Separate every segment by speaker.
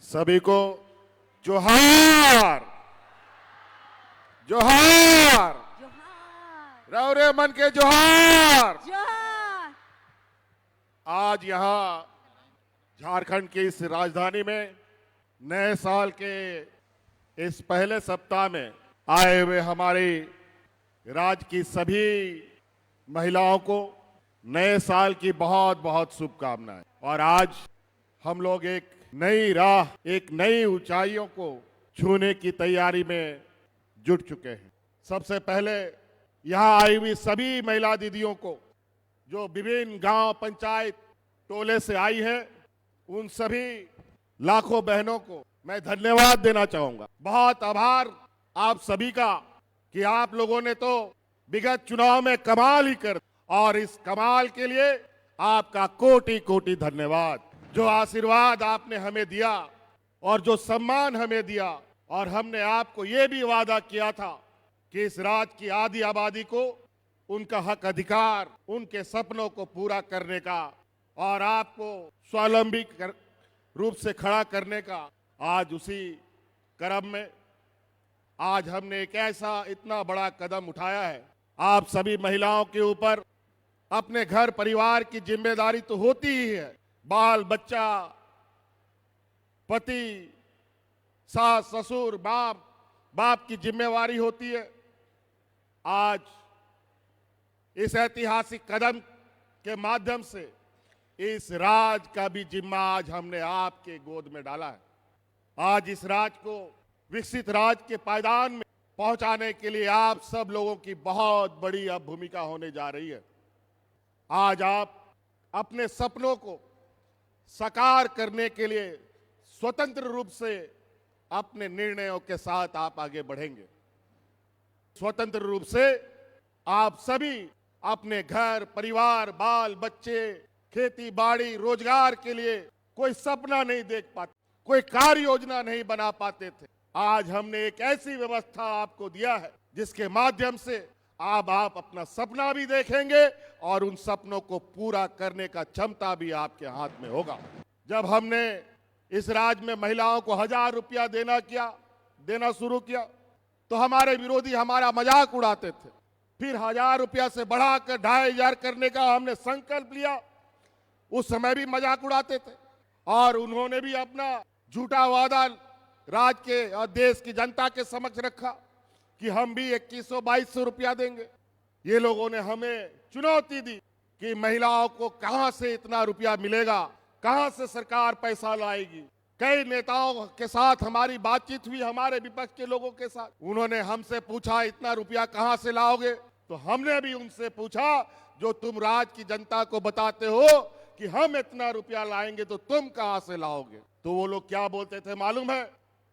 Speaker 1: सभी को जोहार जोहार
Speaker 2: जोहार
Speaker 1: रौरे मन के जोहार।
Speaker 2: जोहार।
Speaker 1: आज यहाँ झारखंड की इस राजधानी में नए साल के इस पहले सप्ताह में आए हुए हमारी राज्य की सभी महिलाओं को नए साल की बहुत बहुत शुभकामनाएं। और आज हम लोग एक नई राह, एक नई ऊंचाइयों को छूने की तैयारी में जुट चुके हैं। सबसे पहले यहाँ आई हुई सभी महिला दीदियों को जो विभिन्न गांव, पंचायत, टोले से आई है, उन सभी लाखों बहनों को मैं धन्यवाद देना चाहूंगा। बहुत आभार आप सभी का कि आप लोगों ने तो विगत चुनाव में कमाल ही कर, और इस कमाल के लिए आपका कोटि कोटि धन्यवाद। जो आशीर्वाद आपने हमें दिया और जो सम्मान हमें दिया, और हमने आपको ये भी वादा किया था कि इस राज्य की आधी आबादी को उनका हक अधिकार, उनके सपनों को पूरा करने का और आपको स्वावलंबी रूप से खड़ा करने का, आज उसी क्रम में आज हमने एक ऐसा इतना बड़ा कदम उठाया है। आप सभी महिलाओं के ऊपर अपने घर परिवार की जिम्मेदारी तो होती ही है, बाल बच्चा, पति, सास ससुर, बाप की जिम्मेवारी होती है। आज इस ऐतिहासिक कदम के माध्यम से इस राज का भी जिम्मा आज हमने आपके गोद में डाला है। आज इस राज को विकसित राज के पायदान में पहुंचाने के लिए आप सब लोगों की बहुत बड़ी अब भूमिका होने जा रही है। आज आप अपने सपनों को साकार करने के लिए स्वतंत्र रूप से अपने निर्णयों के साथ आप आगे बढ़ेंगे। स्वतंत्र रूप से आप सभी अपने घर परिवार, बाल बच्चे, खेती बाड़ी, रोजगार के लिए कोई सपना नहीं देख पाते, कोई कार्य योजना नहीं बना पाते थे। आज हमने एक ऐसी व्यवस्था आपको दिया है जिसके माध्यम से आप अपना सपना भी देखेंगे और उन सपनों को पूरा करने का क्षमता भी आपके हाथ में होगा। जब हमने इस राज्य में महिलाओं को 1000 रुपया देना शुरू किया तो हमारे विरोधी हमारा मजाक उड़ाते थे। फिर 1000 रुपया से बढ़ाकर 2500 करने का हमने संकल्प लिया, उस समय भी मजाक उड़ाते थे। और उन्होंने भी अपना झूठा वादा राज्य के और देश की जनता के समक्ष रखा कि हम भी 2100-2200 रुपया देंगे। ये लोगों ने हमें चुनौती दी कि महिलाओं को कहां से इतना रुपया मिलेगा, कहां से सरकार पैसा लाएगी। कई नेताओं के साथ हमारी बातचीत हुई, हमारे विपक्ष के लोगों के साथ। उन्होंने हमसे पूछा इतना रुपया कहां से लाओगे, तो हमने भी उनसे पूछा जो तुम राज्य की जनता को बताते हो कि हम इतना रुपया लाएंगे तो तुम कहां से लाओगे। तो वो लोग क्या बोलते थे मालूम है,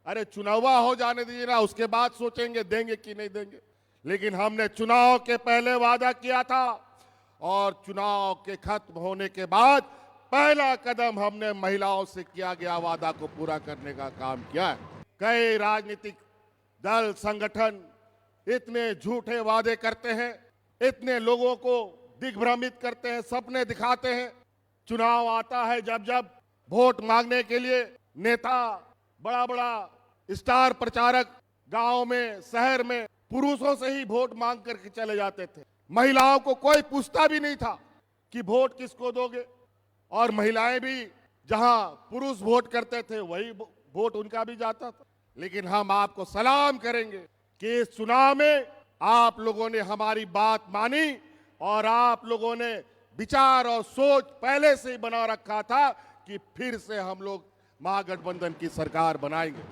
Speaker 1: अरे चुनावा हो जाने दीजिए ना, उसके बाद सोचेंगे देंगे कि नहीं देंगे। लेकिन हमने चुनाव के पहले वादा किया था और चुनाव के खत्म होने के बाद पहला कदम हमने महिलाओं से किया गया वादा को पूरा करने का काम किया है। कई राजनीतिक दल, संगठन इतने झूठे वादे करते हैं, इतने लोगों को दिग्भ्रमित करते हैं, सपने दिखाते हैं। चुनाव आता है जब वोट मांगने के लिए नेता, बड़ा बड़ा स्टार प्रचारक गांव में, शहर में पुरुषों से ही वोट मांग करके चले जाते थे। महिलाओं को कोई पूछता भी नहीं था कि वोट किसको दोगे। और महिलाएं भी जहां पुरुष वोट करते थे वही वोट उनका भी जाता था। लेकिन हम आपको सलाम करेंगे कि इस चुनाव में आप लोगों ने हमारी बात मानी और आप लोगों ने विचार और सोच पहले से ही बना रखा था कि फिर से हम लोग महागठबंधन की सरकार बनाएंगे।